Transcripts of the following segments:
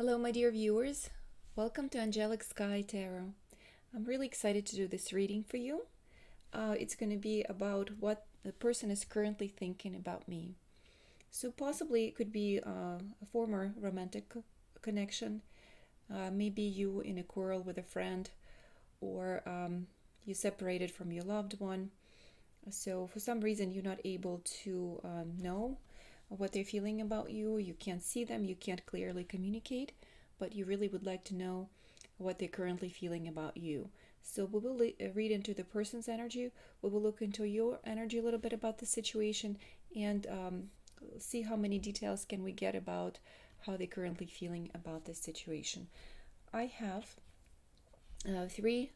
Hello, my dear viewers. Welcome to Angelic Sky Tarot. I'm really excited to do this reading for you. It's going to be about what the person is currently thinking about me. So possibly it could be a former romantic connection. Maybe you in a quarrel with a friend, or you separated from your loved one. So for some reason you're not able to know what they're feeling about you. You can't see them, you can't clearly communicate, but you really would like to know what they're currently feeling about you. So we will read into the person's energy. We will look into your energy a little bit about the situation, and see how many details can we get about how they're currently feeling about this situation. I have three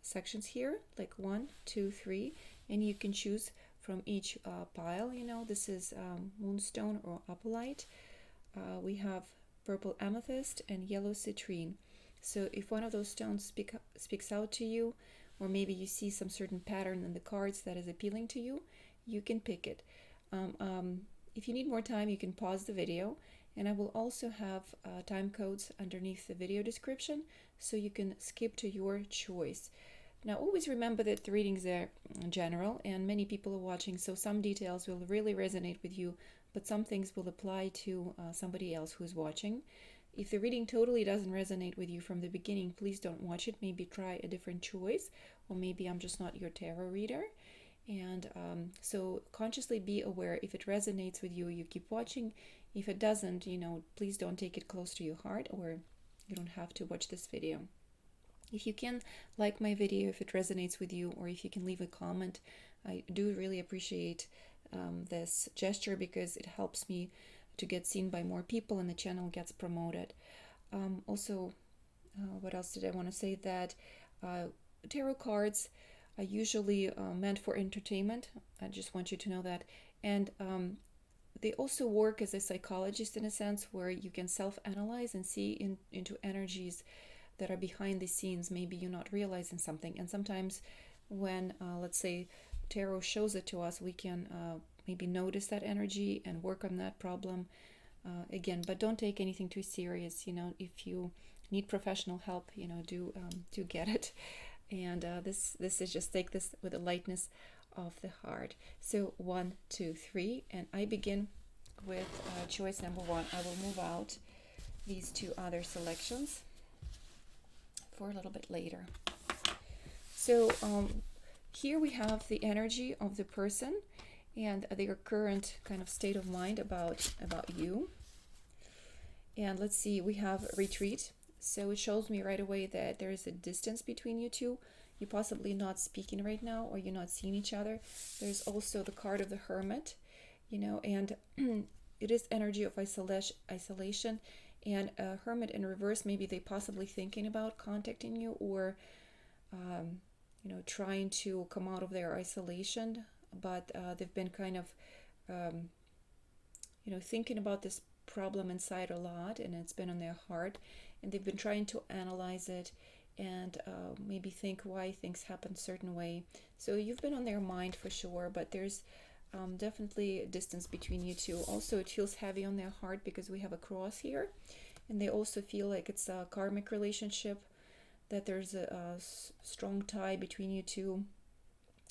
sections here, like 1, 2, 3, and you can choose from each pile. This is moonstone or apolite. We have purple amethyst and yellow citrine. So if one of those stones speaks out to you, or maybe you see some certain pattern in the cards that is appealing to you, you can pick it. If you need more time, you can pause the video, and I will also have time codes underneath the video description, so you can skip to your choice. Now, always remember that the readings are general and many people are watching, so some details will really resonate with you, but some things will apply to somebody else who's watching. If the reading totally doesn't resonate with you from the beginning, please don't watch it. Maybe try a different choice, or maybe I'm just not your tarot reader. And so consciously be aware. If it resonates with you, you keep watching. If it doesn't, please don't take it close to your heart, or you don't have to watch this video. If you can like my video if it resonates with you, or if you can leave a comment, I do really appreciate this gesture, because it helps me to get seen by more people and the channel gets promoted. Also, what else did I want to say? That tarot cards are usually meant for entertainment. I just want you to know that. And they also work as a psychologist in a sense, where you can self-analyze and see into energies that are behind the scenes. Maybe you're not realizing something, and sometimes when let's say tarot shows it to us, we can maybe notice that energy and work on that problem again. But don't take anything too serious. If you need professional help, do get it. And this is just, take this with a lightness of the heart. So 1, 2, 3, and I begin with choice number 1. I will move out these two other selections for a little bit later. So here we have the energy of the person and their current kind of state of mind about you. And let's see, we have retreat. So it shows me right away that there is a distance between you two. You're possibly not speaking right now, or you're not seeing each other. There's also the card of the hermit, and it is energy of isolation. And a hermit in reverse, maybe they possibly thinking about contacting you, or trying to come out of their isolation, but they've been kind of thinking about this problem inside a lot, and it's been on their heart, and they've been trying to analyze it and maybe think why things happen a certain way. So you've been on their mind for sure, but there's definitely a distance between you two. Also, it feels heavy on their heart because we have a cross here, and they also feel like it's a karmic relationship, that there's a strong tie between you two.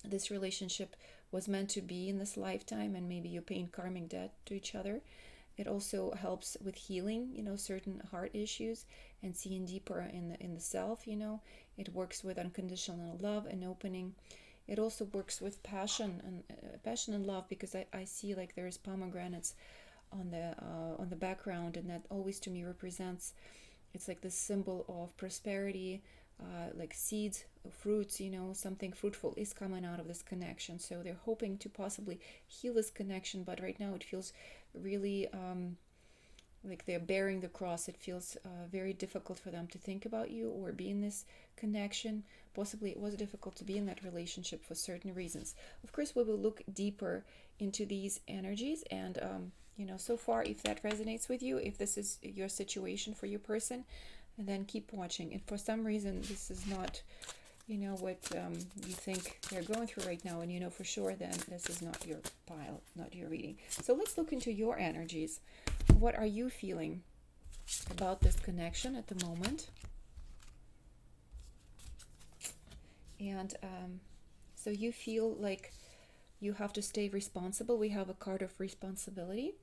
This relationship was meant to be in this lifetime, and maybe you're paying karmic debt to each other. It also helps with healing, certain heart issues, and seeing deeper in the self. It works with unconditional love and opening. It also works with passion and love, because I see like there's pomegranates on the background, and that always to me represents, it's like the symbol of prosperity, like seeds, fruits. Something fruitful is coming out of this connection. So they're hoping to possibly heal this connection, but right now it feels really like they're bearing the cross. It feels very difficult for them to think about you or be in this connection. Possibly it was difficult to be in that relationship for certain reasons. Of course, we will look deeper into these energies, and so far, if that resonates with you, if this is your situation for your person, then keep watching. And for some reason this is not what you think they're going through right now, and for sure, then this is not your pile, not your reading. So let's look into your energies. What are you feeling about this connection at the moment. And so you feel like you have to stay responsible. We have a card of responsibility,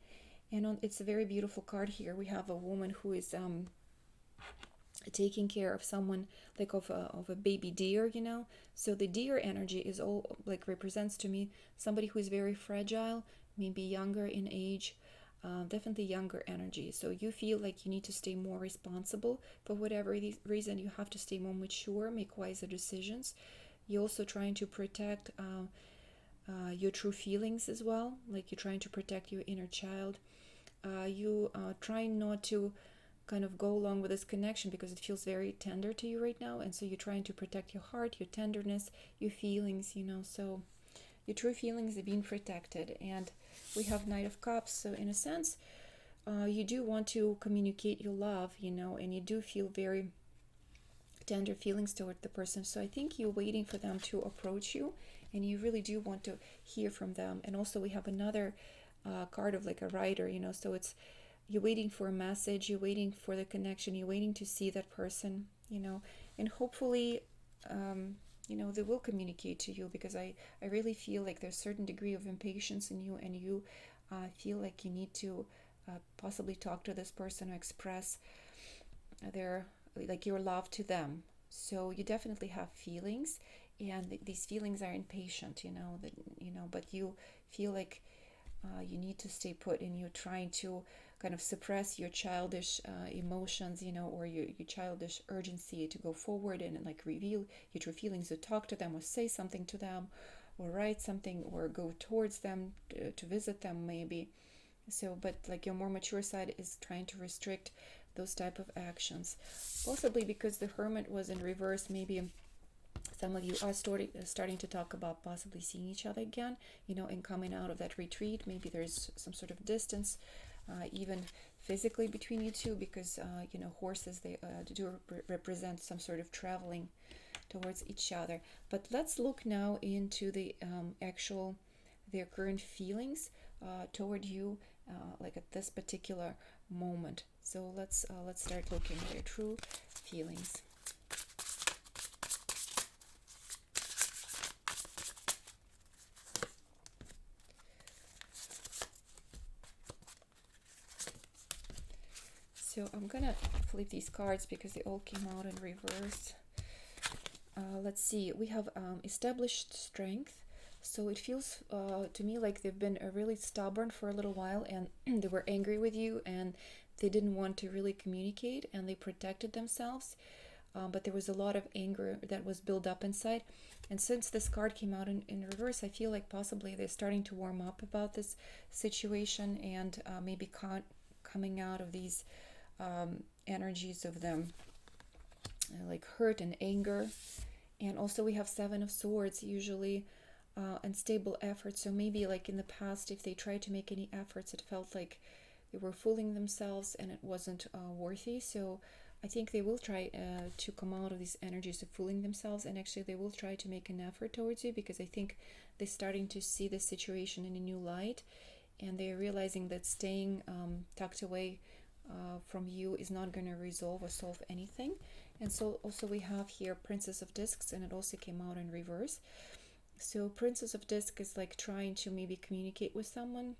and it's a very beautiful card here. We have a woman who is taking care of someone, like of a baby deer, so the deer energy is all like represents to me somebody who is very fragile, maybe younger in age, definitely younger energy. So you feel like you need to stay more responsible for whatever reason. You have to stay more mature, make wiser decisions. You're also trying to protect your true feelings as well, like you're trying to protect your inner child. You trying not to kind of go along with this connection because it feels very tender to you right now, and so you're trying to protect your heart, your tenderness, your feelings, so your true feelings are being protected. And we have Knight of Cups, so in a sense you do want to communicate your love, and you do feel very tender feelings toward the person. So I think you're waiting for them to approach you, and you really do want to hear from them. And also we have another card of like a writer, so it's you're waiting for a message, you're waiting for the connection, you're waiting to see that person, and hopefully they will communicate to you, because I really feel like there's a certain degree of impatience in you, and you feel like you need to possibly talk to this person or express your love to them. So you definitely have feelings, and these feelings are impatient, but you feel like you need to stay put, and you're trying to kind of suppress your childish emotions, or your childish urgency to go forward and like reveal your true feelings, to talk to them or say something to them or write something or go towards them to visit them maybe. So, but like your more mature side is trying to restrict those type of actions, possibly because the Hermit was in reverse. Maybe some of you are starting to talk about possibly seeing each other again, and coming out of that retreat. Maybe there's some sort of distance, even physically between you two, because horses, they do represent some sort of traveling towards each other. But let's look now into the their current feelings toward you, like at this particular moment. So let's start looking at their true feelings. So I'm gonna flip these cards because they all came out in reverse. Let's see, we have established strength. So it feels to me like they've been really stubborn for a little while, and they were angry with you, and they didn't want to really communicate, and they protected themselves. But there was a lot of anger that was built up inside. And since this card came out in reverse, I feel like possibly they're starting to warm up about this situation, and maybe coming out of these energies of them like hurt and anger. And also we have Seven of Swords, usually unstable efforts. So maybe like in the past, if they tried to make any efforts, it felt like they were fooling themselves and it wasn't worthy. So I think they will try to come out of these energies of fooling themselves, and actually they will try to make an effort towards you, because I think they're starting to see the situation in a new light, and they're realizing that staying tucked away from you is not going to resolve or solve anything. And so also we have here Princess of Discs, and it also came out in reverse. So Princess of Discs is like trying to maybe communicate with someone,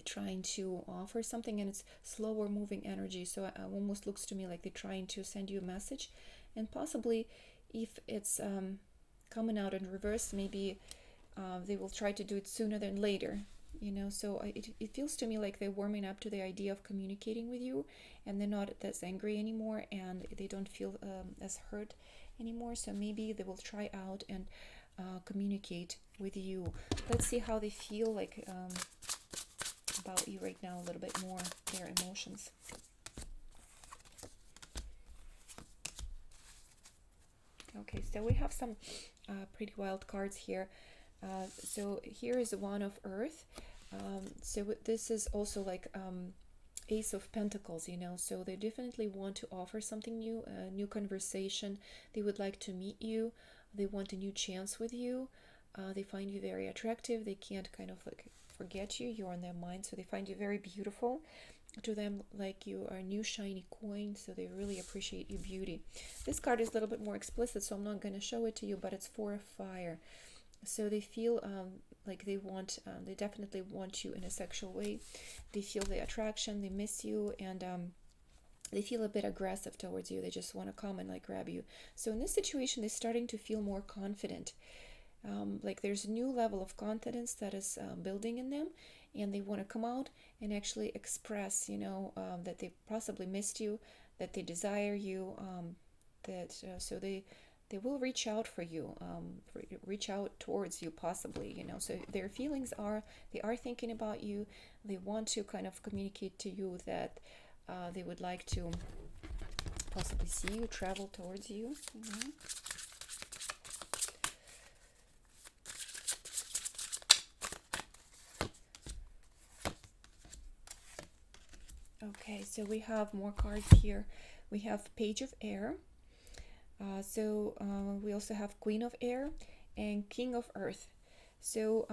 trying to offer something, and it's slower moving energy. So it almost looks to me like they're trying to send you a message, and possibly if it's coming out in reverse, maybe they will try to do it sooner than later. So it feels to me like they're warming up to the idea of communicating with you, and they're not as angry anymore, and they don't feel as hurt anymore. So maybe they will try out and communicate with you. Let's see how they feel like about you right now, a little bit more, their emotions. Okay, so we have some pretty wild cards here. So here is one of Earth. So this is also like Ace of Pentacles, so they definitely want to offer something new, a new conversation. They would like to meet you. They want a new chance with you. They find you very attractive. They can't kind of like forget you. You're on their mind, so they find you very beautiful. to them like you are a new shiny coin, so they really appreciate your beauty. This card is a little bit more explicit, so I'm not going to show it to you, but it's Four of Fire. So they feel like they definitely want you in a sexual way. They feel the attraction, they miss you, and they feel a bit aggressive towards you. They just want to come and like grab you. So in this situation, they're starting to feel more confident. Like there's a new level of confidence that is building in them, and they want to come out and actually express, that they possibly missed you, that they desire you, so they will reach out for you, reach out towards you possibly, so their feelings are, they are thinking about you. They want to kind of communicate to you that they would like to possibly see you, travel towards you. Okay, so we have more cards here. We have Page of Air. We also have Queen of Air and King of Earth. So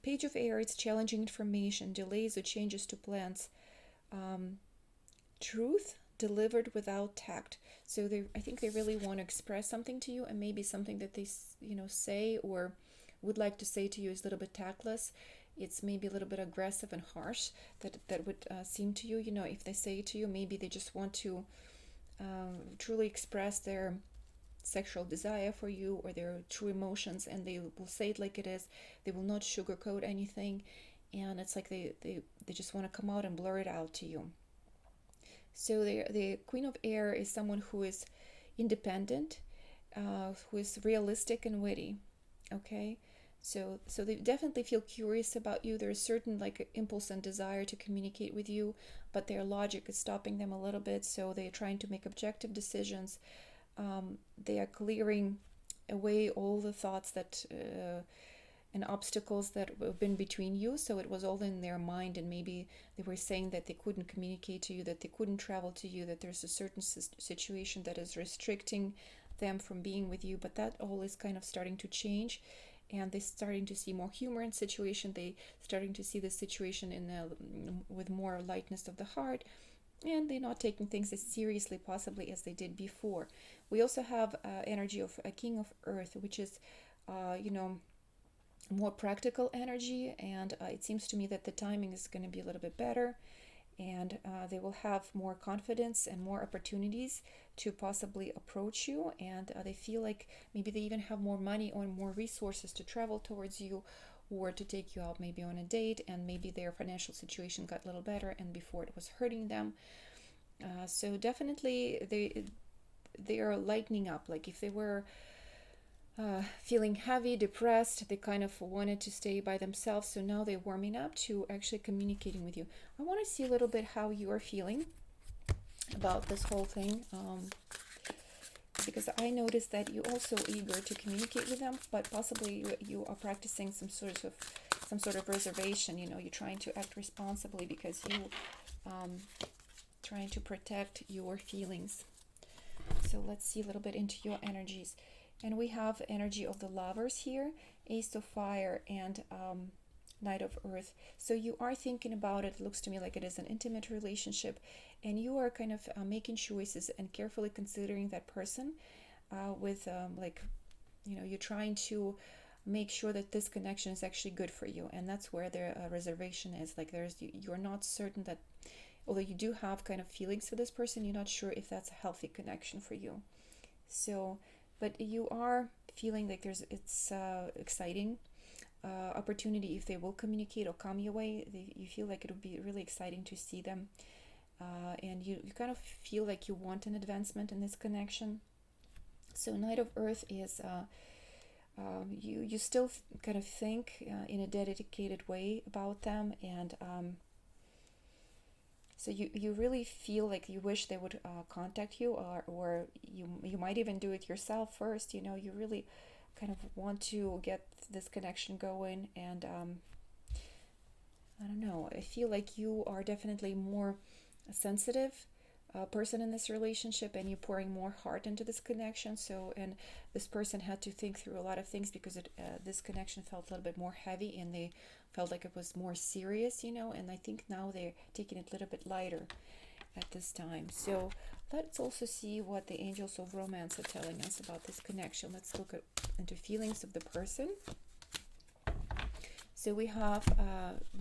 Page of Air, it's challenging information, delays or changes to plans. Truth delivered without tact. So I think they really want to express something to you, and maybe something that they say or would like to say to you is a little bit tactless. It's maybe a little bit aggressive and harsh. That would seem to you. If they say it to you, maybe they just want to truly express their sexual desire for you or their true emotions, and they will say it like it is. They will not sugarcoat anything, and it's like they just want to come out and blur it out to you. So the Queen of Air is someone who is independent, who is realistic and witty. Okay, so they definitely feel curious about you. There's certain like impulse and desire to communicate with you, but their logic is stopping them a little bit. So they're trying to make objective decisions. They are clearing away all the thoughts that and obstacles that have been between you. So it was all in their mind, and maybe they were saying that they couldn't communicate to you, that they couldn't travel to you, that there's a certain situation that is restricting them from being with you. But that all is kind of starting to change, and they're starting to see more humor in situation. They starting to see the situation with more lightness of the heart, and they're not taking things as seriously possibly as they did before. We also have energy of a King of Earth, which is more practical energy, and it seems to me that the timing is going to be a little bit better, and they will have more confidence and more opportunities to possibly approach you, and they feel like maybe they even have more money or more resources to travel towards you or to take you out maybe on a date, and maybe their financial situation got a little better and before it was hurting them. So definitely they are lightening up. Like if they were feeling heavy, depressed, they kind of wanted to stay by themselves, so now they're warming up to actually communicating with you. I want to see a little bit how you are feeling about this whole thing, because I noticed that you're also eager to communicate with them, but possibly you are practicing some sort of reservation. You're trying to act responsibly because you trying to protect your feelings. So let's see a little bit into your energies. And we have energy of the Lovers here, Ace of Fire, and Knight of Earth. So you are thinking about it. It looks to me like it is an intimate relationship, and you are kind of making choices and carefully considering that person with you're trying to make sure that this connection is actually good for you, and that's where the reservation is. Like you're not certain that, although you do have kind of feelings for this person, you're not sure if that's a healthy connection for you. So but you are feeling like it's exciting opportunity if they will communicate or come your way. You feel like it would be really exciting to see them, and you kind of feel like you want an advancement in this connection. So Knight of Earth is you still kind of think in a dedicated way about them, and so you really feel like you wish they would contact you, or you might even do it yourself first. You really kind of want to get this connection going, and I don't know. I feel like you are definitely more sensitive person in this relationship, and you're pouring more heart into this connection. So, and this person had to think through a lot of things because this connection felt a little bit more heavy, and they felt like it was more serious, and I think now they're taking it a little bit lighter at this time. So let's also see what the angels of romance are telling us about this connection. Let's look into feelings of the person. So we have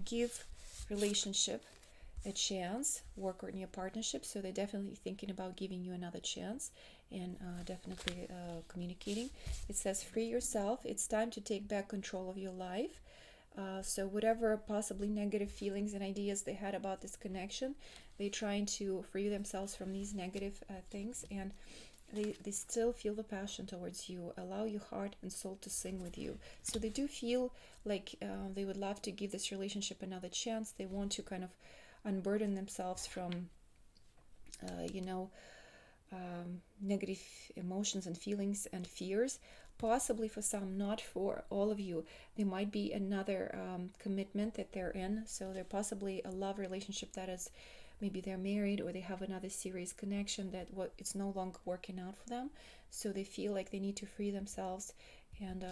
give relationship a chance, work on your partnership. So they're definitely thinking about giving you another chance, and definitely communicating. It says free yourself. It's time to take back control of your life. So whatever possibly negative feelings and ideas they had about this connection, they're trying to free themselves from these negative things, and they still feel the passion towards you. Allow your heart and soul to sing with you. So they do feel like they would love to give this relationship another chance. They want to kind of unburden themselves from negative emotions and feelings and fears. Possibly for some, not for all of you. There might be another commitment that they're in. So they're possibly a love relationship that is, maybe they're married, or they have another serious connection that it's no longer working out for them. So they feel like they need to free themselves, and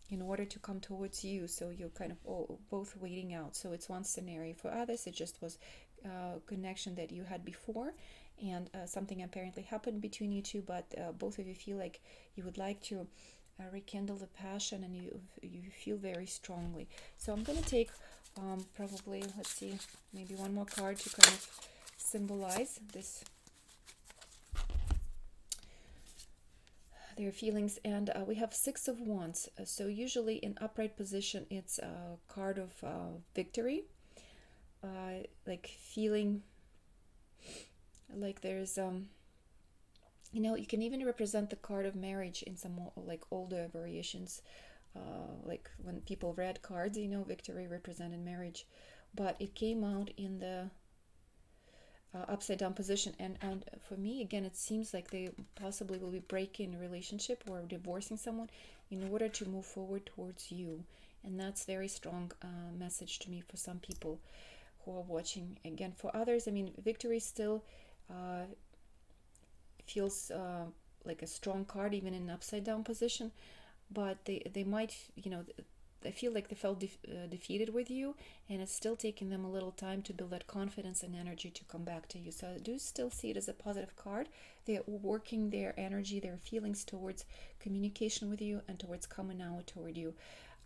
in order to come towards you. So you're kind of both waiting out. So it's one scenario. For others, it just was a connection that you had before, and something apparently happened between you two, but both of you feel like you would like to rekindle the passion, and you feel very strongly. So I'm going to take probably, let's see, maybe one more card to kind of symbolize this, their feelings. And we have Six of Wands. So usually in upright position, it's a card of victory, like feeling like there's you can even represent the card of marriage in some more, like older variations, like when people read cards, victory represented marriage, but it came out in the upside down position. And for me, again, it seems like they possibly will be breaking a relationship or divorcing someone in order to move forward towards you. And that's very strong message to me for some people who are watching. Again, for others, victory still feels like a strong card even in an upside down position, but they might, I feel like they felt defeated with you, and it's still taking them a little time to build that confidence and energy to come back to you. So I do still see it as a positive card. They're working their energy, their feelings towards communication with you and towards coming out toward you.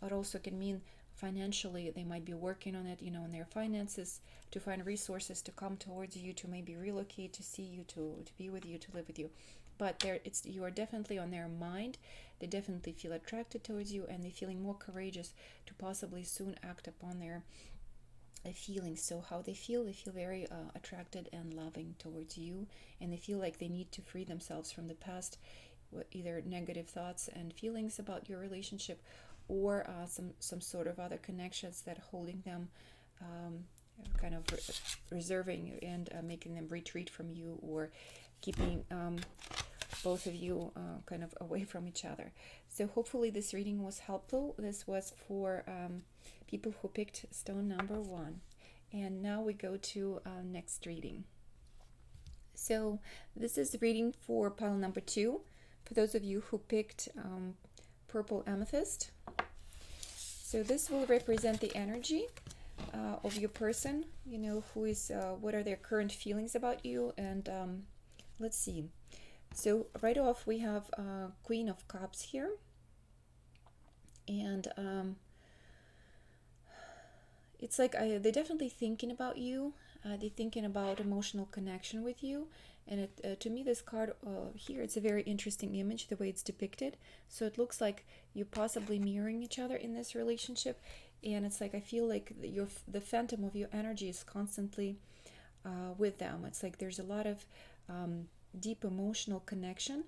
It also can mean financially they might be working on it, on their finances, to find resources to come towards you, to maybe relocate, to see you, to be with you, to live with you. But you are definitely on their mind. They definitely feel attracted towards you, and they're feeling more courageous to possibly soon act upon their feelings. So how they feel very attracted and loving towards you, and they feel like they need to free themselves from the past, either negative thoughts and feelings about your relationship, or some sort of other connections that are holding them kind of reserving and making them retreat from you, or keeping both of you kind of away from each other. So hopefully this reading was helpful. This was for people who picked stone number 1. And now we go to next reading. So this is reading for pile number 2. For those of you who picked purple amethyst. So this will represent the energy of your person, who is, what are their current feelings about you. And let's see. So right off we have Queen of Cups here. And it's like they're definitely thinking about you. They're thinking about emotional connection with you. And to me, this card here, it's a very interesting image, the way it's depicted. So it looks like you're possibly mirroring each other in this relationship. And it's like, I feel like the phantom of your energy is constantly with them. It's like there's a lot of deep emotional connection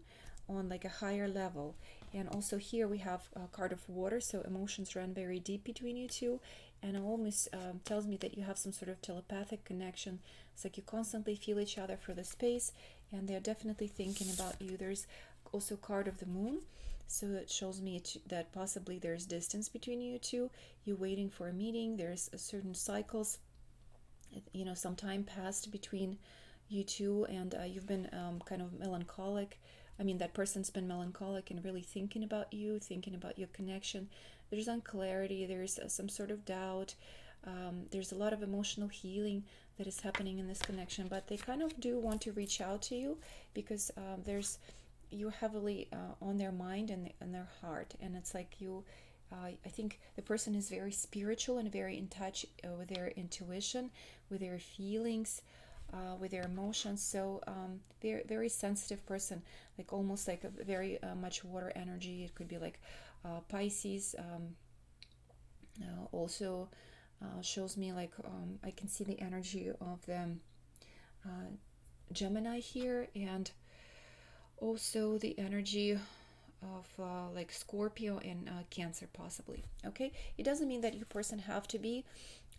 on like a higher level. And also here we have a card of water, so emotions run very deep between you two, and it almost tells me that you have some sort of telepathic connection. It's like you constantly feel each other for the space, and they're definitely thinking about you. There's also card of the moon, so it shows me that possibly there's distance between you two. You're waiting for a meeting. There's a certain cycles, some time passed between you two, and you've been kind of melancholic. I mean, that person's been melancholic and really thinking about you, thinking about your connection. There's unclarity, there's some sort of doubt. There's a lot of emotional healing that is happening in this connection, but they kind of do want to reach out to you because you're heavily on their mind and their heart, and it's like I think the person is very spiritual and very in touch with their intuition, with their feelings, with their emotions. So very very sensitive person, like almost like a very much water energy. It could be like Pisces. Also shows me like I can see the energy of the uh, Gemini here, and also the energy of like Scorpio and Cancer possibly. Okay, it doesn't mean that you person have to be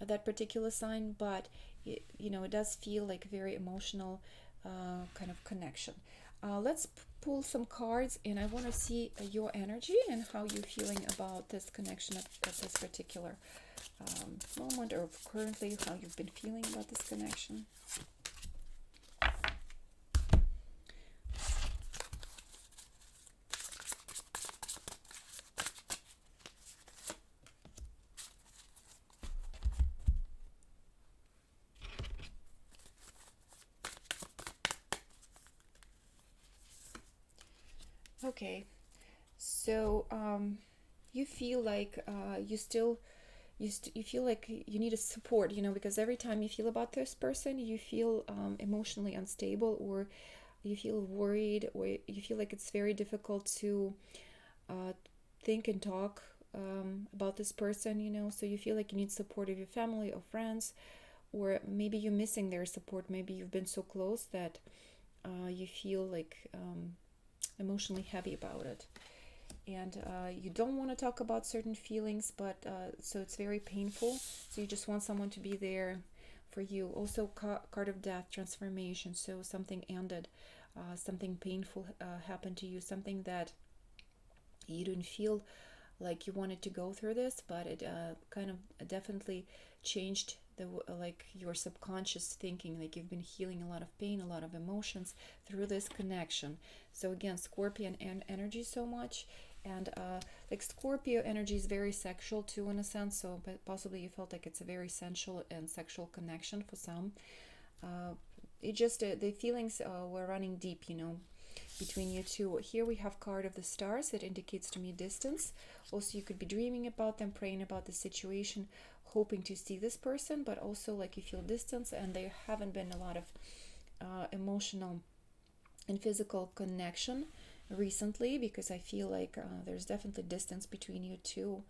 that particular sign, but it, it does feel like a very emotional kind of connection. Let's pull some cards, and I want to see your energy and how you're feeling about this connection at this particular moment, or currently how you've been feeling about this connection. Okay, so you feel like you feel like you need a support, because every time you feel about this person, you feel emotionally unstable, or you feel worried, or you feel like it's very difficult to uh, think and talk about this person, so you feel like you need support of your family or friends, or maybe you're missing their support. Maybe you've been so close that you feel like emotionally heavy about it, and you don't want to talk about certain feelings, but so it's very painful, so you just want someone to be there for you. Also card of death, transformation, so something ended, something painful happened to you, something that you didn't feel like you wanted to go through this, but it kind of definitely changed the like your subconscious thinking, like you've been healing a lot of pain, a lot of emotions through this connection. So again, Scorpion energy so much, and like Scorpio energy is very sexual too in a sense, so but possibly you felt like it's a very sensual and sexual connection for some. It just the feelings were running deep, between you two. Here we have card of the stars that indicates to me distance. Also, you could be dreaming about them, praying about the situation, hoping to see this person, but also like you feel distance, and there haven't been a lot of emotional and physical connection recently, because I feel like there's definitely distance between you two,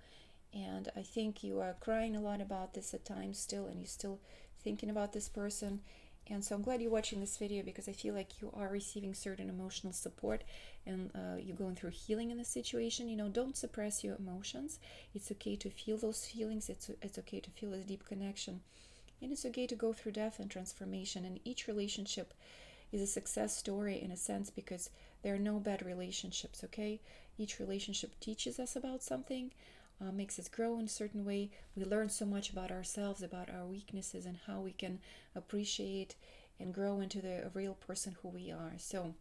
and I think you are crying a lot about this at times still, and you're still thinking about this person. And so I'm glad you're watching this video, because I feel like you are receiving certain emotional support, and you're going through healing in the situation. Don't suppress your emotions. It's okay to feel those feelings. It's okay to feel a deep connection, and it's okay to go through death and transformation. And each relationship is a success story in a sense, because there are no bad relationships. Okay, each relationship teaches us about something, makes us grow in a certain way. We learn so much about ourselves, about our weaknesses, and how we can appreciate and grow into the real person who we are. So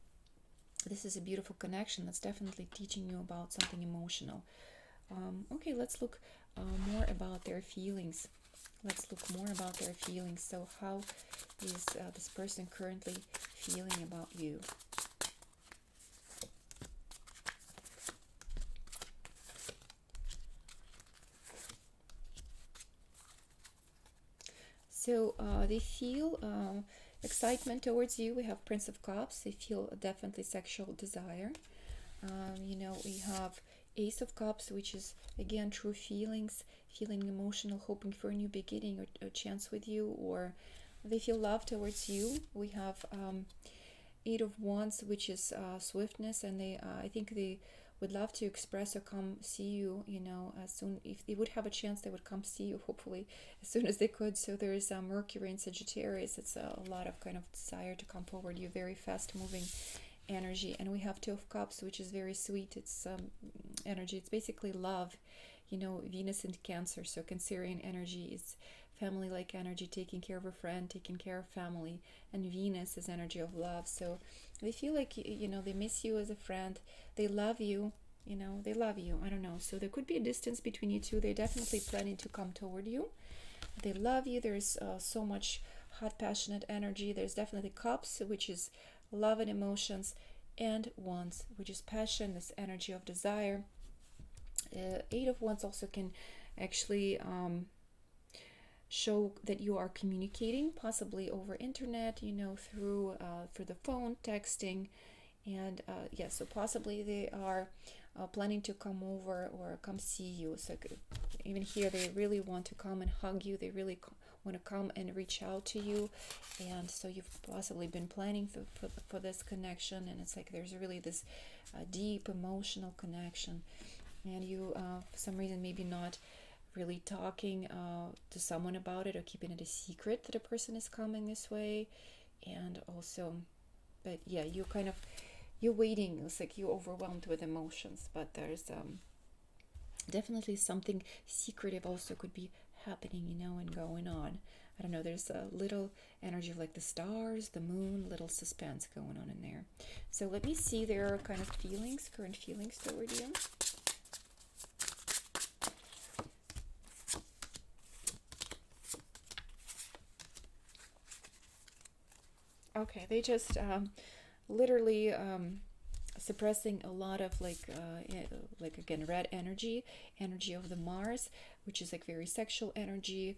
this is a beautiful connection that's definitely teaching you about something emotional. Okay, let's look more about their feelings. Let's look more about their feelings. So how is this person currently feeling about you? So they feel excitement towards you. We have Prince of Cups. They feel definitely sexual desire. We have Ace of Cups, which is again true feelings, feeling emotional, hoping for a new beginning, or a chance with you, or they feel love towards you. We have Eight of Wands, which is swiftness, and I think they would love to express or come see you, as soon, if they would have a chance, they would come see you, hopefully, as soon as they could. So there is Mercury in Sagittarius. It's a lot of kind of desire to come forward. You're very fast moving energy. And we have Two of Cups, which is very sweet. It's energy. It's basically love, Venus in Cancer. So Cancerian energy is family-like energy, taking care of a friend, taking care of family. And Venus is energy of love. So they feel like, they miss you as a friend. They love you. They love you. I don't know. So there could be a distance between you two. They're definitely planning to come toward you. They love you. There's so much hot, passionate energy. There's definitely cups, which is love and emotions, and wands, which is passion, this energy of desire. Eight of wands also can actually show that you are communicating, possibly over internet, through the phone, texting, and so possibly they are planning to come over or come see you. So even here, they really want to come and hug you. They really want to come and reach out to you, and so you've possibly been planning for this connection, and it's like there's really this deep emotional connection, and you for some reason maybe not really talking to someone about it, or keeping it a secret that a person is coming this way. And also, but yeah, you're waiting. It's like you're overwhelmed with emotions, but there's definitely something secretive also could be happening, and going on. I don't know, there's a little energy of like the stars, the moon, little suspense going on in there. So let me see their kind of feelings, current feelings toward you. Okay, they just literally suppressing a lot of like again, red energy of the Mars, which is like very sexual energy,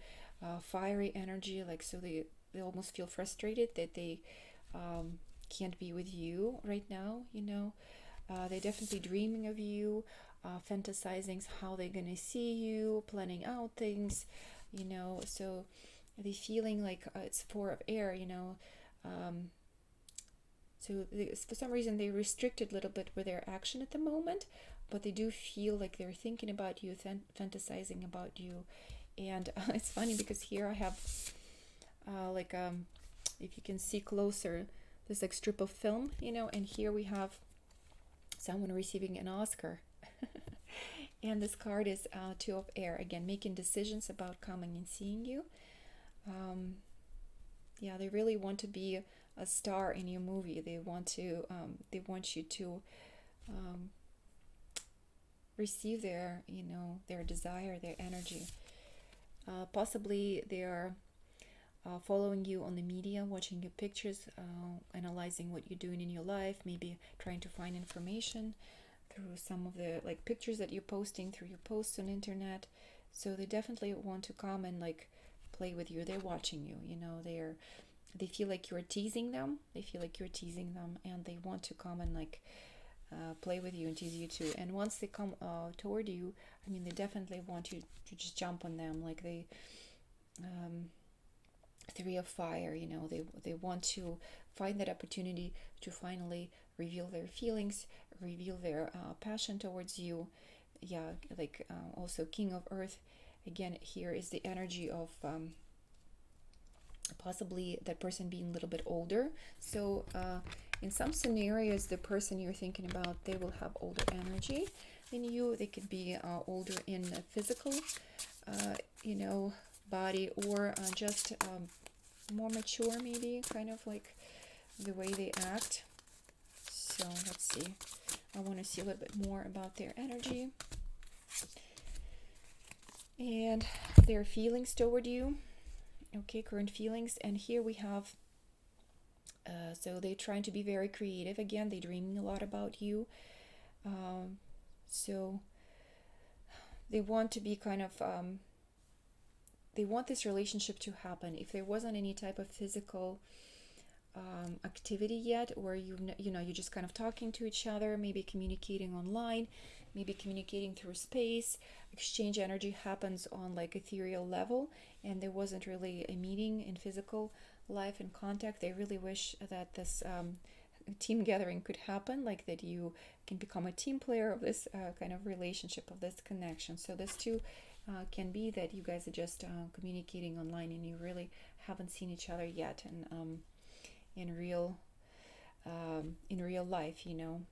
fiery energy. Like, so they almost feel frustrated that they can't be with you right now. They're definitely dreaming of you, fantasizing how they're gonna see you, planning out things. So they feeling like it's four of air. So for some reason they restricted a little bit with their action at the moment, but they do feel like they're thinking about you, fantasizing about you. And it's funny because here I have if you can see closer, this like strip of film, and here we have someone receiving an Oscar. And this card is two of air, again, making decisions about coming and seeing you. They really want to be a star in your movie. They want you to receive their desire, their energy. Possibly they are following you on the media, watching your pictures, analyzing what you're doing in your life, maybe trying to find information through some of the like pictures that you're posting, through your posts on internet. So they definitely want to come and like play with you. They're watching you. They feel like you're teasing them. And they want to come and like play with you and tease you too. And once they come toward you, they definitely want you to just jump on them. Like they three of fire, they want to find that opportunity to finally reveal their feelings, reveal their passion towards you. Also King of Earth, again, here is the energy of possibly that person being a little bit older. So in some scenarios, the person you're thinking about, they will have older energy than you. They could be older in physical body, or just more mature, maybe, kind of like the way they act. So let's see, I want to see a little bit more about their energy and their feelings toward you. Okay, current feelings. And here we have so they're trying to be very creative. Again, they're dreaming a lot about you. So they want to be kind of they want this relationship to happen. If there wasn't any type of physical activity yet, or you're just kind of talking to each other, maybe communicating online, maybe communicating through space, exchange energy happens on like ethereal level, and there wasn't really a meeting in physical life and contact. They really wish that this team gathering could happen, like that you can become a team player of this kind of relationship, of this connection. So this too can be that you guys are just communicating online and you really haven't seen each other yet, and in real life,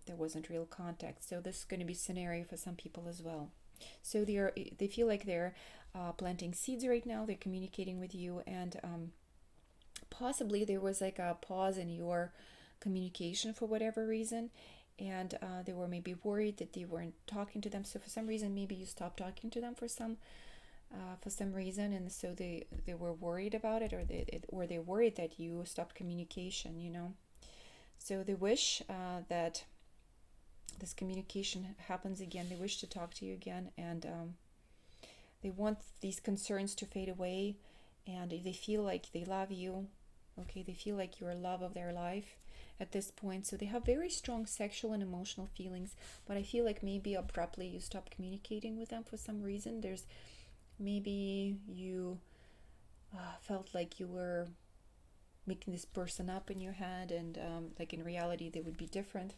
there wasn't real contact. So this is going to be scenario for some people as well. So they feel like they're planting seeds right now. They're communicating with you, and possibly there was like a pause in your communication for whatever reason, and they were maybe worried that they weren't talking to them. So for some reason, maybe you stopped talking to them for some reason, and so they were worried about it, or they worried that you stopped communication. So they wish that this communication happens again. They wish to talk to you again, and they want these concerns to fade away, and they feel like they love you. Okay, they feel like you're love of their life at this point. So they have very strong sexual and emotional feelings, but I feel like maybe abruptly you stop communicating with them for some reason. There's maybe you felt like you were making this person up in your head, and like in reality they would be different.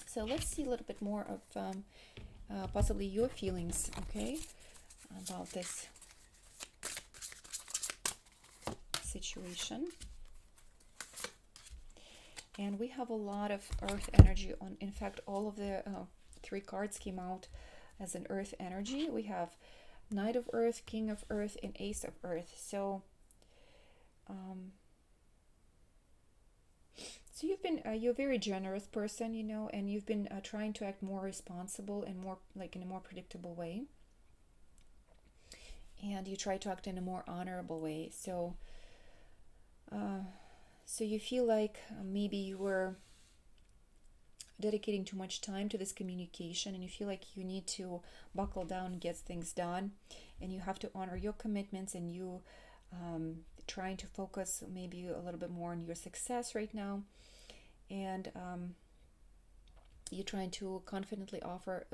So let's see a little bit more of possibly your feelings, okay, about this situation. And we have a lot of earth energy on. In fact, all of the 3 cards came out as an earth energy. We have Knight of Earth, King of Earth, and Ace of Earth. So you're a very generous person, and you've been trying to act more responsible and more like in a more predictable way, and you try to act in a more honorable way. So you feel like maybe you were dedicating too much time to this communication, and you feel like you need to buckle down and get things done, and you have to honor your commitments, and you trying to focus maybe a little bit more on your success right now, and you're trying to confidently offer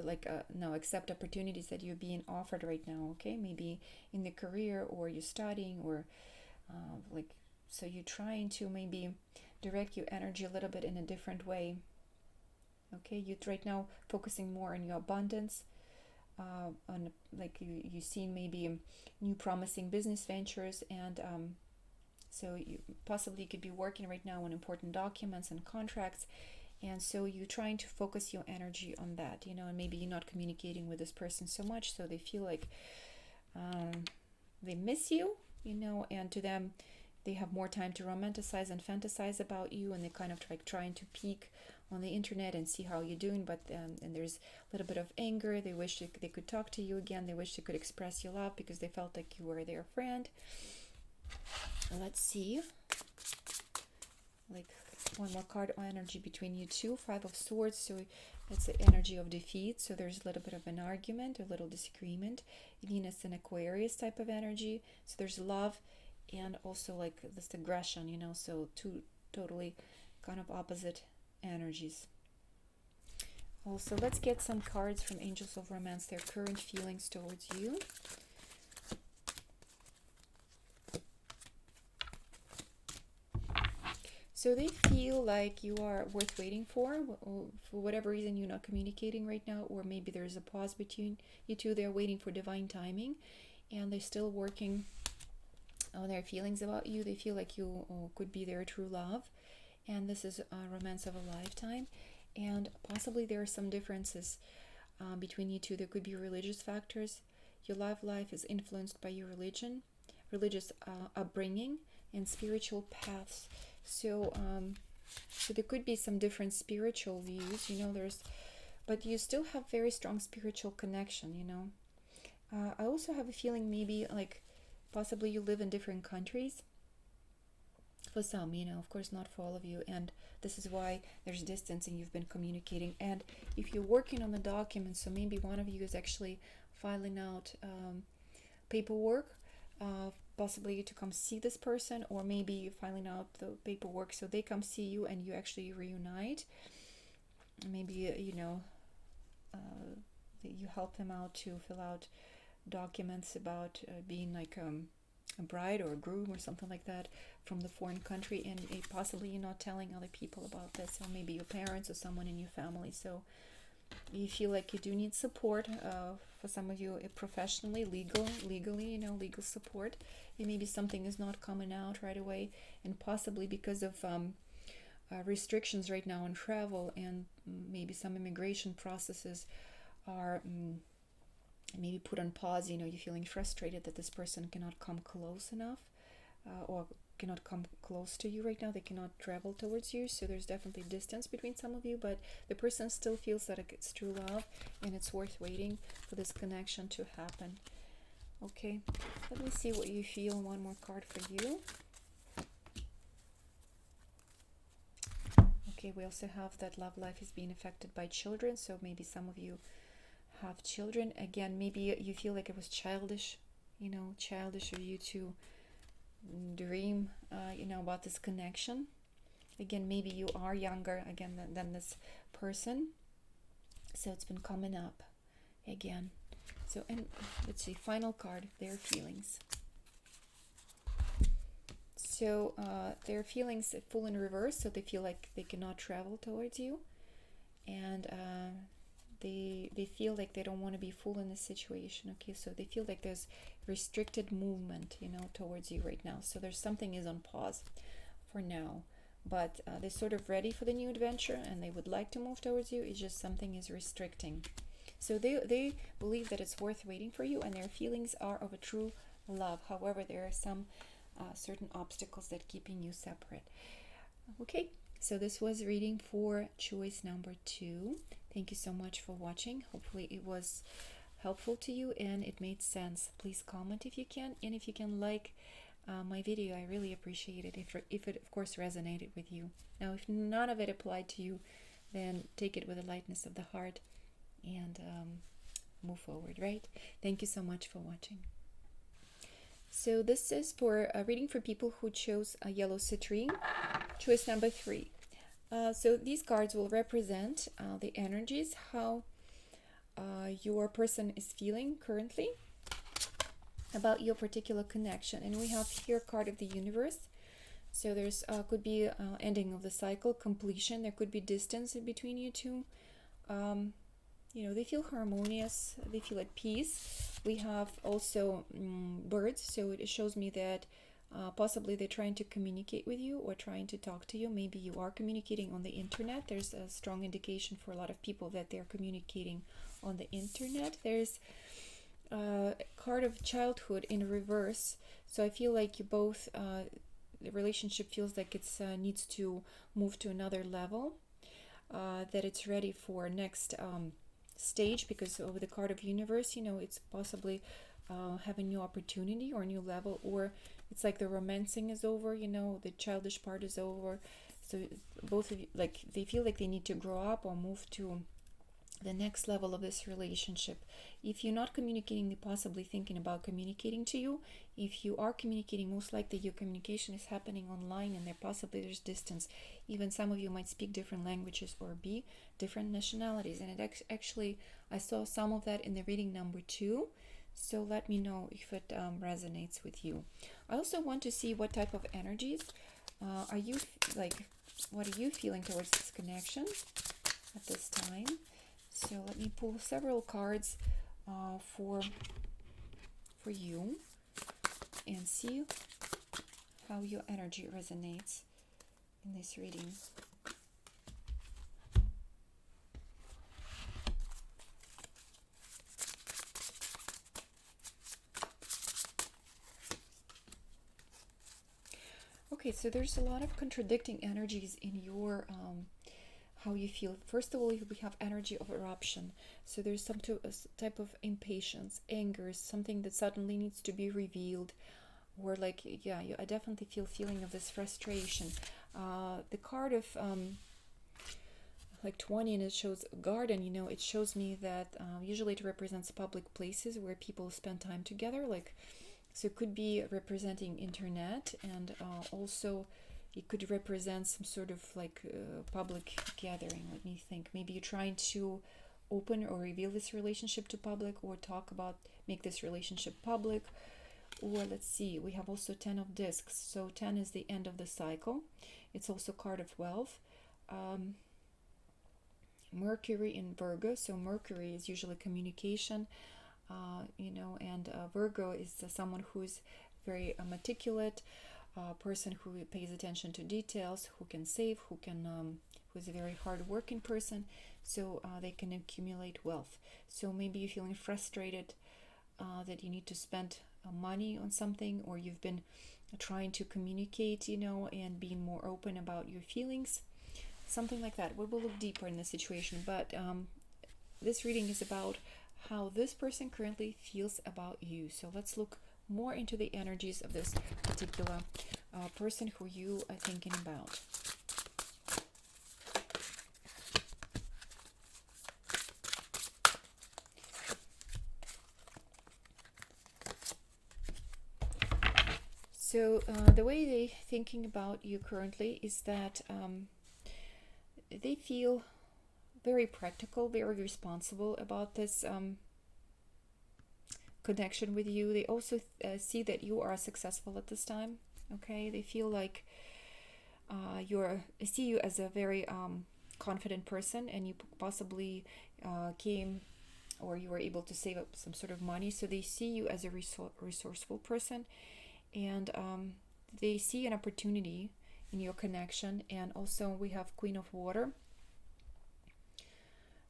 accept opportunities that you're being offered right now, okay, maybe in the career, or you're studying, or so you're trying to maybe direct your energy a little bit in a different way. Okay, you're right now focusing more on your abundance, on like you've seen maybe new promising business ventures, and so you possibly could be working right now on important documents and contracts, and so you're trying to focus your energy on that, and maybe you're not communicating with this person so much, so they feel like they miss you, and to them they have more time to romanticize and fantasize about you, and they kind of like trying to peek on the internet and see how you're doing, but and there's a little bit of anger. They wish they could talk to you again. They wish they could express your love because they felt like you were their friend. Let's see, like one more card on energy between you two. 5 of Swords, so it's the energy of defeat, so there's a little bit of an argument, a little disagreement. Venus and Aquarius type of energy, so there's love and also like this aggression, so 2 totally kind of opposite energies. Also, let's get some cards from Angels of Romance, their current feelings towards you. So they feel like you are worth waiting for whatever reason you're not communicating right now, or maybe there's a pause between you two. They're waiting for divine timing, and they're still working on their feelings about you. They feel like you could be their true love, and this is a romance of a lifetime, and possibly there are some differences between you two. There could be religious factors. Your love life is influenced by your religious upbringing, and spiritual paths. So there could be some different spiritual views, but you still have very strong spiritual connection, I also have a feeling maybe like possibly you live in different countries. For some, of course not for all of you, and this is why there's distance and you've been communicating. And if you're working on the documents, so maybe one of you is actually filing out paperwork, possibly to come see this person, or maybe filing out the paperwork so they come see you and you actually reunite. Maybe you help them out to fill out documents about being like a bride or a groom or something like that from the foreign country, and possibly you're not telling other people about this, or maybe your parents or someone in your family. So you feel like you do need support, for some of you professionally, legally, legal support. And maybe something is not coming out right away, and possibly because of restrictions right now on travel, and maybe some immigration processes are maybe put on pause. You're feeling frustrated that this person cannot come close enough, or cannot come close to you right now. They cannot travel towards you, so there's definitely distance between some of you, but the person still feels that it's true love and it's worth waiting for this connection to happen. Okay, let me see what you feel. One more card for you. Okay, we also have that love life is being affected by children, so maybe some of you have children. Again, maybe you feel like it was childish of you to dream about this connection. Again, maybe you are younger again than this person, so it's been coming up again. So, and let's see, final card, their feelings. So their feelings full in reverse, so they feel like they cannot travel towards you, and they feel like they don't want to be full in this situation. Okay, so they feel like there's restricted movement towards you right now, so there's something is on pause for now, but they're sort of ready for the new adventure and they would like to move towards you. It's just something is restricting, so they believe that it's worth waiting for you, and their feelings are of a true love. However, there are some certain obstacles that keeping you separate. Okay, so this was reading for choice number 2. Thank you so much for watching. Hopefully it was helpful to you and it made sense. Please comment if you can, and if you can like my video, I really appreciate it if it of course resonated with you. Now, if none of it applied to you, then take it with the lightness of the heart and move forward, right? Thank you so much for watching. So this is for a reading for people who chose a yellow citrine, choice number 3. So these cards will represent the energies, how your person is feeling currently about your particular connection. And we have here card of the universe. So there's could be ending of the cycle, completion. There could be distance in between you two. They feel harmonious. They feel at peace. We have also birds. So it shows me that possibly they're trying to communicate with you or trying to talk to you. Maybe you are communicating on the internet. There's a strong indication for a lot of people that they're communicating on the internet. There's a card of childhood in reverse. So I feel like you both, the relationship feels like it's needs to move to another level, that it's ready for next stage, because over the card of universe, it's possibly have a new opportunity or a new level, or it's like the romancing is over, the childish part is over. So both of you, like, they feel like they need to grow up or move to the next level of this relationship. If you're not communicating, they're possibly thinking about communicating to you. If you are communicating, most likely your communication is happening online, and there's distance. Even some of you might speak different languages or be different nationalities, and it actually, I saw some of that in the reading number 2. So let me know if it resonates with you. I also want to see what type of energies are you like. What are you feeling towards this connection at this time? So let me pull several cards for you and see how your energy resonates in this reading. Okay, so there's a lot of contradicting energies in your how you feel. First of all, we have energy of eruption. So there's some type of impatience, anger, something that suddenly needs to be revealed, or like, I definitely feel feeling of this frustration. The card of like 20, and it shows garden. It shows me that usually it represents public places where people spend time together, like. So it could be representing internet, and also it could represent some sort of like public gathering. Let me think. Maybe you're trying to open or reveal this relationship to public, or make this relationship public. Or let's see, we have also 10 of discs. So 10 is the end of the cycle. It's also card of wealth. Mercury in Virgo. So Mercury is usually communication. And Virgo is someone who's very meticulous, person who pays attention to details, who can save, who's a very hard-working person. so they can accumulate wealth. So maybe you're feeling frustrated that you need to spend money on something, or you've been trying to communicate, and being more open about your feelings, something like that. We will look deeper in the situation, but this reading is about how this person currently feels about you. So let's look more into the energies of this particular person who you are thinking about. So the way they're thinking about you currently is that they feel very practical, very responsible about this connection with you. They also see that you are successful at this time. Okay, they feel like see you as a very confident person, and you possibly came, or you were able to save up some sort of money. So they see you as a resourceful person, and they see an opportunity in your connection. And also we have Queen of Water.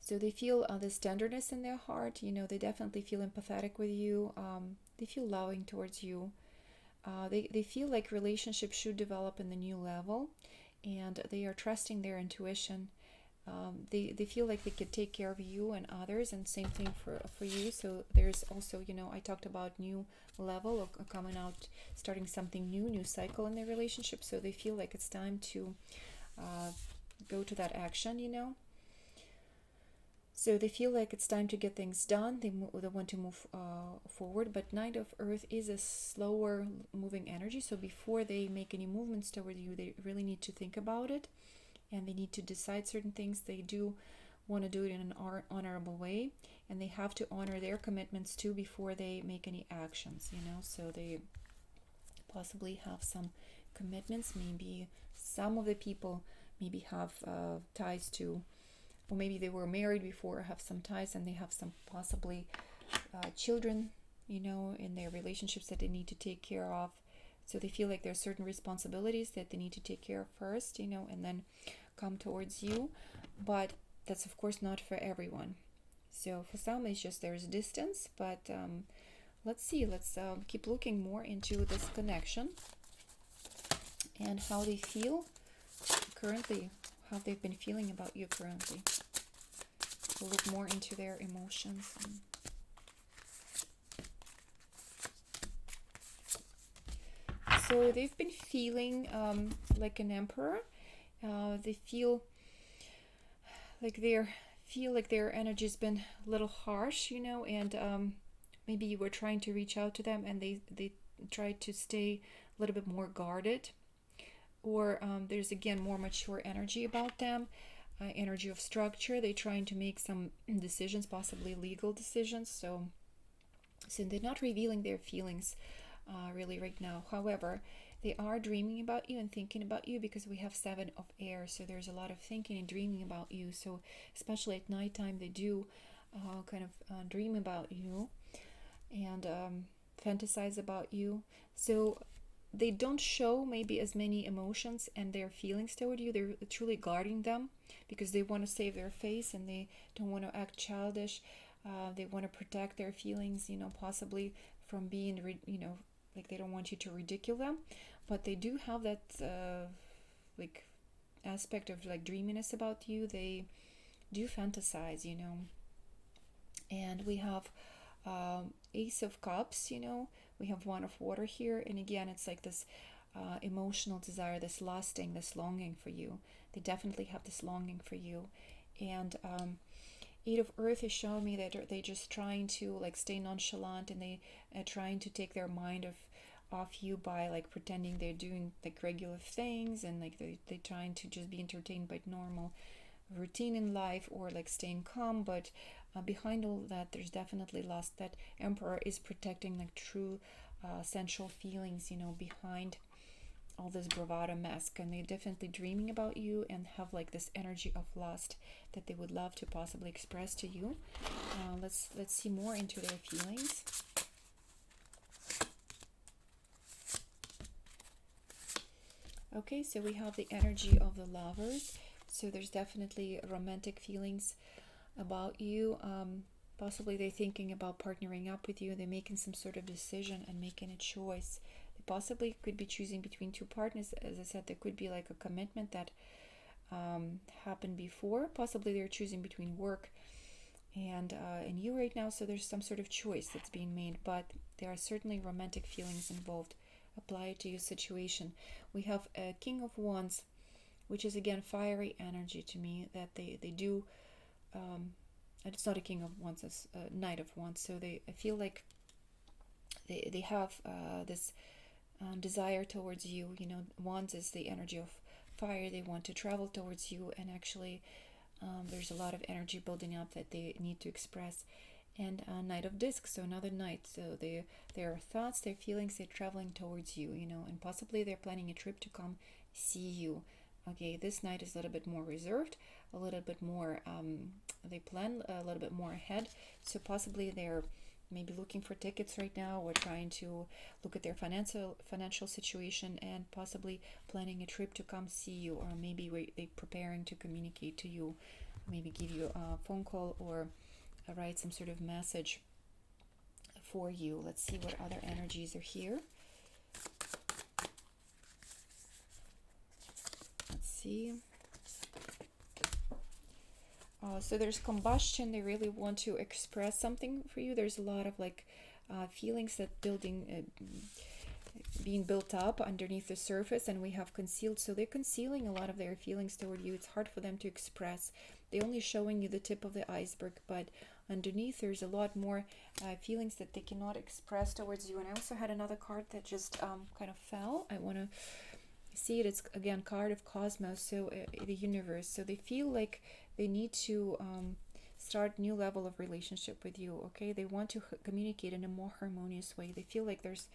So they feel this tenderness in their heart. They definitely feel empathetic with you. They feel loving towards you. They feel like relationships should develop in the new level, and they are trusting their intuition. They feel like they could take care of you and others, and same thing for you. So there's also, I talked about new level of coming out, starting something new cycle in their relationship. So they feel like it's time to go to that action. So they feel like it's time to get things done. They want to move forward, but Knight of Earth is a slower moving energy. So before they make any movements toward you, they really need to think about it, and they need to decide certain things. They do want to do it in an honorable way, and they have to honor their commitments too before they make any actions. So they possibly have some commitments. Maybe some of the people maybe have ties to, or maybe they were married before, have some ties, and they have some possibly children, in their relationships that they need to take care of. So they feel like there are certain responsibilities that they need to take care of first, and then come towards you. But that's of course not for everyone. So for some it's just there's distance, but let's see. Let's keep looking more into this connection and how they feel currently, how they've been feeling about you currently. We'll look more into their emotions. So they've been feeling like an emperor. They feel like their energy's been a little harsh, and maybe you were trying to reach out to them, and they tried to stay a little bit more guarded, or there's again more mature energy about them. Energy of structure. They're trying to make some decisions, possibly legal decisions. So they're not revealing their feelings really right now. However, they are dreaming about you and thinking about you, because we have 7 of air. So there's a lot of thinking and dreaming about you. So especially at nighttime, they do kind of dream about you and fantasize about you. So they don't show maybe as many emotions and their feelings toward you. They're truly guarding them because they want to save their face, and they don't want to act childish. They want to protect their feelings, possibly from being, like they don't want you to ridicule them. But they do have that like aspect of like dreaminess about you. They do fantasize, And we have Ace of Cups, we have One of Water here, and again it's like this emotional desire, this lusting, this longing for you. They definitely have this longing for you. And Eight of Earth is showing me that they're just trying to like stay nonchalant, and they are trying to take their mind off you by like pretending they're doing like regular things, and like they're trying to just be entertained by normal routine in life, or like staying calm. But behind all that, there's definitely lust. That Emperor is protecting like true sensual feelings, behind all this bravado mask. And they're definitely dreaming about you and have like this energy of lust that they would love to possibly express to you. Let's see more into their feelings. Okay, so we have the energy of the Lovers. So there's definitely romantic feelings about you. Possibly they're thinking about partnering up with you. They're making some sort of decision and making a choice. They possibly could be choosing between two partners. As I said, there could be like a commitment that happened before. Possibly they're choosing between work and you right now. So there's some sort of choice that's being made, but there are certainly romantic feelings involved. Apply it to your situation. We have a King of Wands, which is again fiery energy to me, that they do. It's not a King of Wands, it's a Knight of Wands. So I feel like they have this desire towards you. You know, Wands is the energy of fire. They want to travel towards you, and actually there's a lot of energy building up that they need to express. And Knight of Discs, so another knight. So their thoughts, their feelings, they're traveling towards you, you know, and possibly they're planning a trip to come see you. Okay, this knight is a little bit more reserved, a little bit more, they plan a little bit more ahead. So possibly they're maybe looking for tickets right now, or trying to look at their financial situation, and possibly planning a trip to come see you, or maybe they're preparing to communicate to you, maybe give you a phone call, or write some sort of message for you. Let's see what other energies are here. Let's see. So there's combustion. They really want to express something for you. There's a lot of like feelings that being built up underneath the surface, and we have concealed. So they're concealing a lot of their feelings toward you. It's hard for them to express. They're only showing you the tip of the iceberg, but underneath there's a lot more feelings that they cannot express towards you. And I also had another card that just kind of fell. I want to see it. It's again card of Cosmos, so the universe. So they feel like they need to start new level of relationship with you. Okay, they want to communicate in a more harmonious way. They feel like there's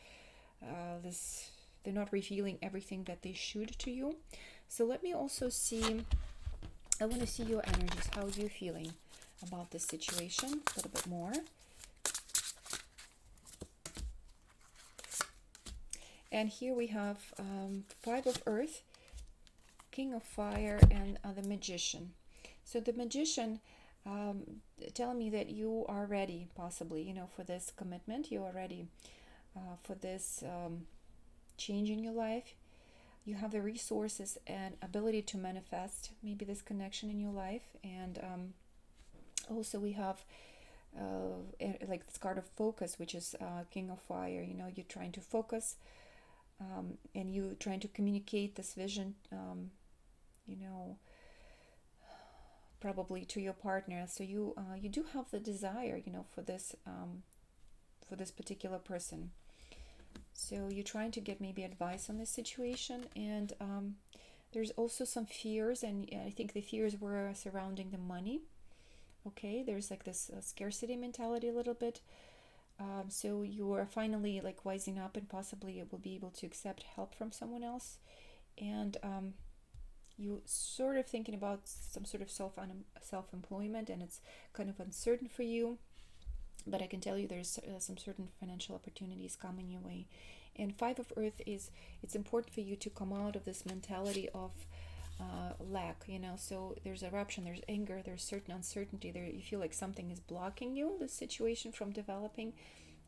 they're not revealing everything that they should to you. So let me also see, I want to see your energies, how you're feeling about this situation a little bit more. And here we have Five of Earth, King of Fire, and the Magician. So the Magician telling me that you are ready, possibly, you know, for this commitment. You are ready for this change in your life. You have the resources and ability to manifest maybe this connection in your life. And also we have like this card of focus, which is King of Fire. You know, you're trying to focus and you're trying to communicate this vision, you know, probably to your partner. So you do have the desire, you know, for this particular person. So you're trying to get maybe advice on this situation, and there's also some fears, and I think the fears were surrounding the money. Okay, there's like this scarcity mentality a little bit. So you are finally like wising up, and possibly will be able to accept help from someone else. And you sort of thinking about some sort of self-employment, and it's kind of uncertain for you. But I can tell you there's some certain financial opportunities coming your way. And Five of Earth is, it's important for you to come out of this mentality of lack, you know. So there's eruption, there's anger, there's certain uncertainty there. You feel like something is blocking you, the situation, from developing.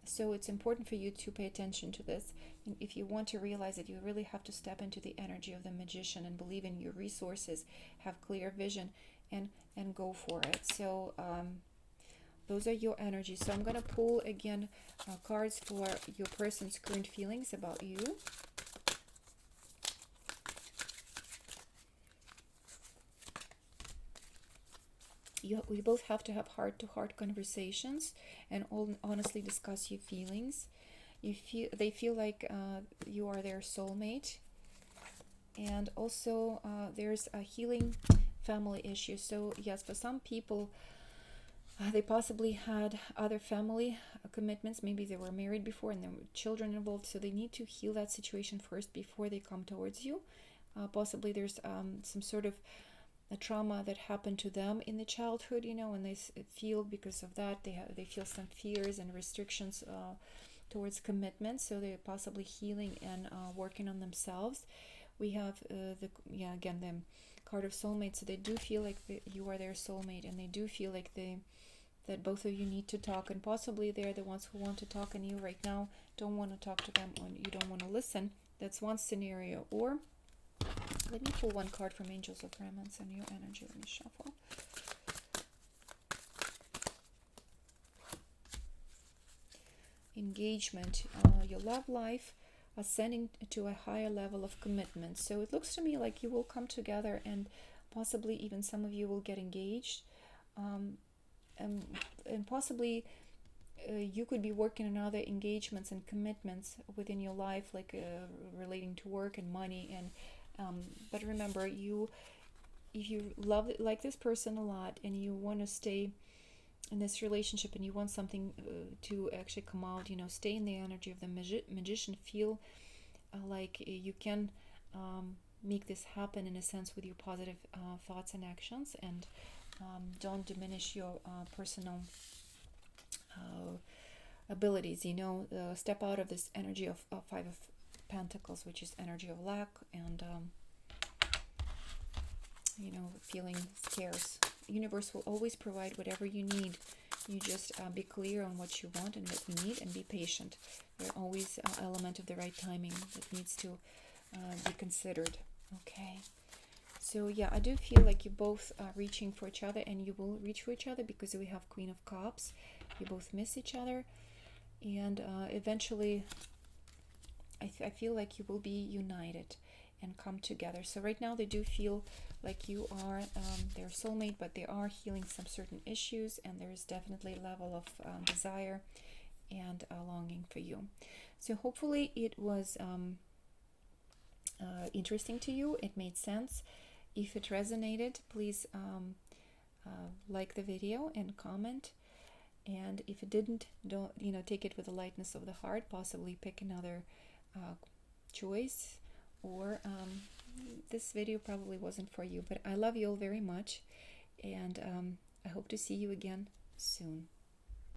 So it's important for you to pay attention to this. And if you want to realize it, you really have to step into the energy of the Magician and believe in your resources, have clear vision, and go for it. So those are your energies. So I'm going to pull again cards for your person's current feelings about you. We both have to have heart-to-heart conversations and honestly discuss your feelings. They feel like you are their soulmate. And also there's a healing family issue. So yes, for some people, they possibly had other family commitments. Maybe they were married before and there were children involved. So they need to heal that situation first before they come towards you. Possibly there's some sort of a trauma that happened to them in the childhood, you know, and they feel because of that they feel some fears and restrictions towards commitment. So they're possibly healing and working on themselves. We have the card of soulmate. So they do feel like you are their soulmate, and they do feel like that both of you need to talk, and possibly they're the ones who want to talk and you right now don't want to talk to them, or you don't want to listen. That's one scenario. Or let me pull one card from Angels of Romance and your energy. Let me shuffle. Engagement, your love life ascending to a higher level of commitment. So it looks to me like you will come together, and possibly even some of you will get engaged, and possibly you could be working on other engagements and commitments within your life, like relating to work and money. And but remember, if you like this person a lot and you want to stay in this relationship and you want something to actually come out, stay in the energy of the magician. Feel like you can make this happen in a sense with your positive thoughts and actions, and don't diminish your personal abilities. Step out of this energy of Five of Pentacles, which is energy of lack and feeling scarce. Universe will always provide whatever you need. You just be clear on what you want and what you need, and be patient. There's always an element of the right timing that needs to be considered. Okay. So yeah, I do feel like you both are reaching for each other, and you will reach for each other because we have Queen of Cups. You both miss each other, and eventually I feel like you will be united and come together. So right now they do feel like you are their soulmate, but they are healing some certain issues, and there is definitely a level of desire and longing for you. So hopefully it was interesting to you. It made sense. If it resonated, please like the video and comment. And if it didn't, don't take it with the lightness of the heart. Possibly pick another choice, or this video probably wasn't for you. But I love you all very much, and I hope to see you again soon.